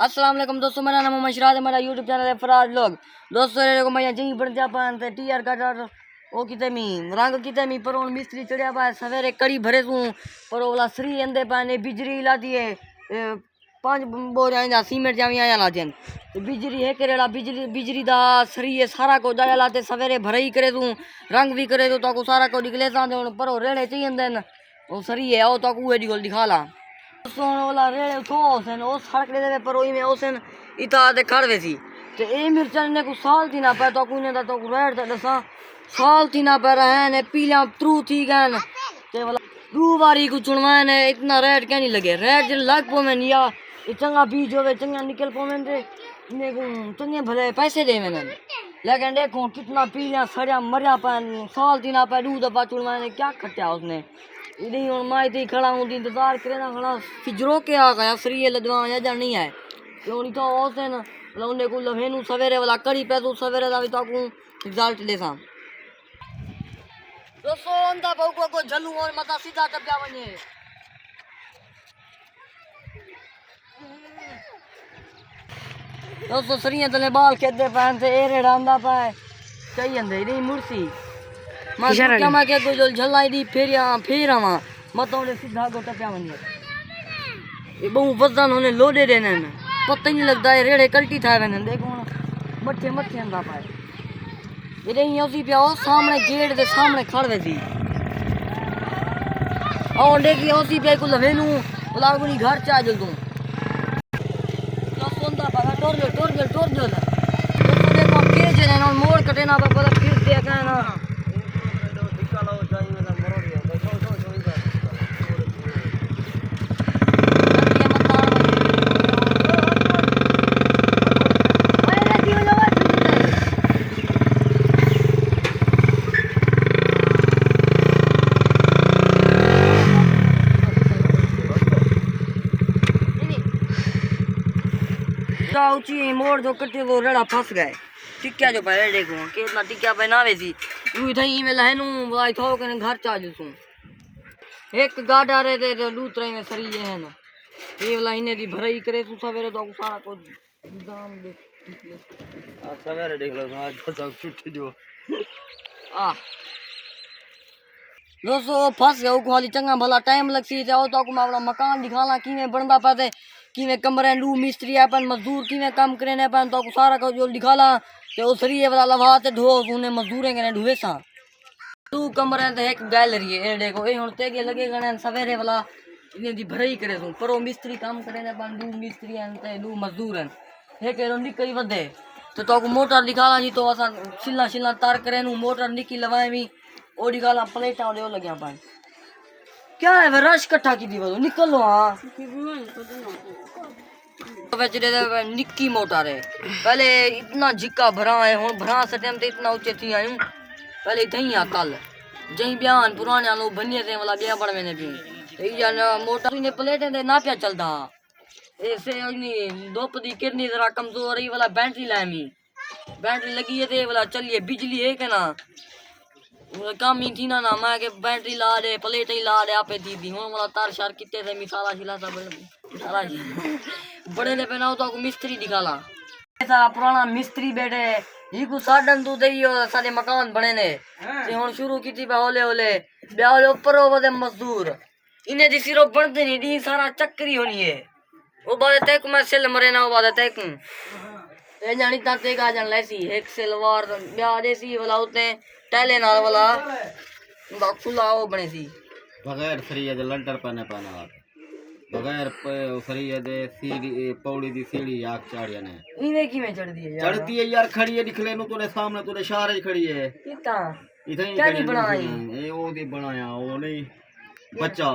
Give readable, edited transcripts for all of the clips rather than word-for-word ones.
अस्सलाम वालेकुम दोस्तों, मेरा नाम मोहम्मद शिराज है। मेरा यूट्यूब चैनल है फराज लोग। दोस्तों रे को मैं जी बन जा पान ते टीआर का ओ किते मी रंग किते मी पर मिस्त्री चढ़िया पा सवेरे कड़ी भरे तू पर ओला श्री अंदे पाने बिजली ला दिए 5 बोर आया सीमेंट जावी आया लाजन तो बिजली है करेला बिजली बिजली दा श्री है सारा को जाया लाते सवेरे भरे ही करे तू रंग भी करे तो को सारा को निकले सा पर रेड़े चाहिए अंदर ओ सरी है ओ तो को एडी दिखा ला सोला रेड़े तो ओसन ओ सड़क दे पर ओई में ओसन इता दे खड़वे सी ते ए मिर्चन ने को साल थी ना पे तो कोने दा तो रेड़ दे दसा साल थी ना पे रहे ने पीला त्रू थी गन ते वाला दू बारी को चुनवा ने इतना रेड क्या नहीं लगे रेड जे लग पो में या चंगा बीज होवे चंगा निकल पो में दे ने को चंगे भले पैसे दे मैंने लेकिन देखो कितना पीला सड़या मरया पान साल थी ना पे दू दफा चुनवा ने क्या खट्या उसने इधर और मैं इधर खड़ा हूँ इंतजार करे ना खड़ा फिजरो के आ गया फ्री लदवा या नहीं है क्यों नहीं तो ओसे ना लौंडे को लवेनु सवेरे वाला कड़ी पे तो सवेरे दा भी तो को रिजल्ट ले सा दोस्तों अंदा बहु को झलू और मता सीधा टपया वने दोस्तों सरिया तले बाल केदे पहन से एरे डांदा पाए चाहिए अंदे इधर मुर्सी मैं क्या मैं के जो झलाई दी फिर आवा मतोड़े सीधा को टपया वने ये बहु वजन होने लोडे देने में पता ही नहीं लगता है रेड़े कल्टी था मैंने देखो मट्ठे मट्ठे अंदा पाए इधर ही उसी पे आओ सामने गेट के सामने खड़े थी और देखिए उसी पे को लवेनु बुला को घर चा जल दूं तो सोंदा पागा टोर गल तो देखो के जने ना मोड़ कटे ना पर फिर देखा ना ऊंची मोड़ जो कटे वो रेड़ा फंस गए टिक्या जो पहले देखो कितना टिक्या पहनावे सी यू थई में लहनु भाई थो के घर चा जसू एक गाड़ा रे दे लूतरे में सरी है ना ये वाला इने दी भरई करे तू सवेरे तो सारा को दाम दे आ सवेरे देख लो आज तो छुट्टी जो आ दोस्तों फंस गया खाली चंगा भला टाइम लगसी जाओ तो को अपना मकान दिखाला किवें बनदा पाते किवें कमरे लू मिस्त्री अपन मजदूर किवें काम करे ने अपन तो सारा को जो दिखाला ते ओ सरिये वाला लवा ते ढो उन्हें मजदूरे के ढुवे सा तू कमरे ते एक गैलरी है देखो ए हुन तेगे लगे गने सवेरे वाला इने दी भरई करे तू पर ओ मिस्त्री काम करे ने अपन लू मिस्त्री अन ते लू मजदूर अन हे के निकई वदे तो को मोटर दिखाला जी तो असा सिला सिला तार करे नु मोटर निकी लवाएवी ओ दिखाला प्लेटा ले लग्या पान क्या है रश इकट्ठा की दी वो निकलो हां निक्की मोटर है पहले इतना झिक्का भरा है हुन भरा से टाइम ते इतना ऊंचे थी आयूं पहले थई आ कल जई बयान पुराने लोग बनिए से वाला बिया पड़ मैंने भी ए जन मोटर ने प्लेटे दे ना पिया चलदा ऐसे नी दोप दी किडनी जरा कमजोर है वाला बैटरी लामी बैटरी लगी है ते वाला चलिए बिजली है के ना काम ही थी ना मैं के बैटरी ला दे प्लेट ही ला दे आपे दी हुन वाला तार शार किते से मिसाला शिला सब सारा बड़े ने पहनाओ तो मिस्त्री दिखाला सारा पुराना मिस्त्री बैठे ही को साडन तू देइयो सारे मकान बने ने ते हुन शुरू कीती पे होले होले ब्याले ऊपर वदे मजदूर इने दी सिरो बनते नहीं दी सारा चक्री होनी है ओ बाद तक मैं सेल मरे ना ओ बाद तक ए जानी ताते का जान लेसी एक सलवार ब्याह देसी वाला उते टैले नाल वाला बाखुला ओ बने सी बगैर सरिया दे लंटर पने पाना बगैर सरिया दे सीढ़ी पौड़ी दी सीढ़ी आग चाड़िया ने इने की में चढ़दी है यार चढ़ती है यार खड़ी है दिखले नु तोरे सामने तोरे शारे खड़ी है किता इधर क्या नहीं बनाई ए ओ दी बनाया ओ नहीं बच्चा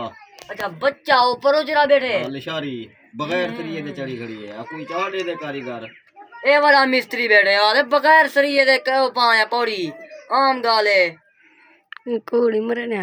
अच्छा बच्चा ऊपर जरा बैठे लिशारी बगैर सरिये दे चढ़ी खड़ी है कोई चाड़े दे कारीगर ए वाला मिस्त्री बैठे यार बगैर सरिये दे कहो पाया पौड़ी आम गाले कोड़ी मरे ने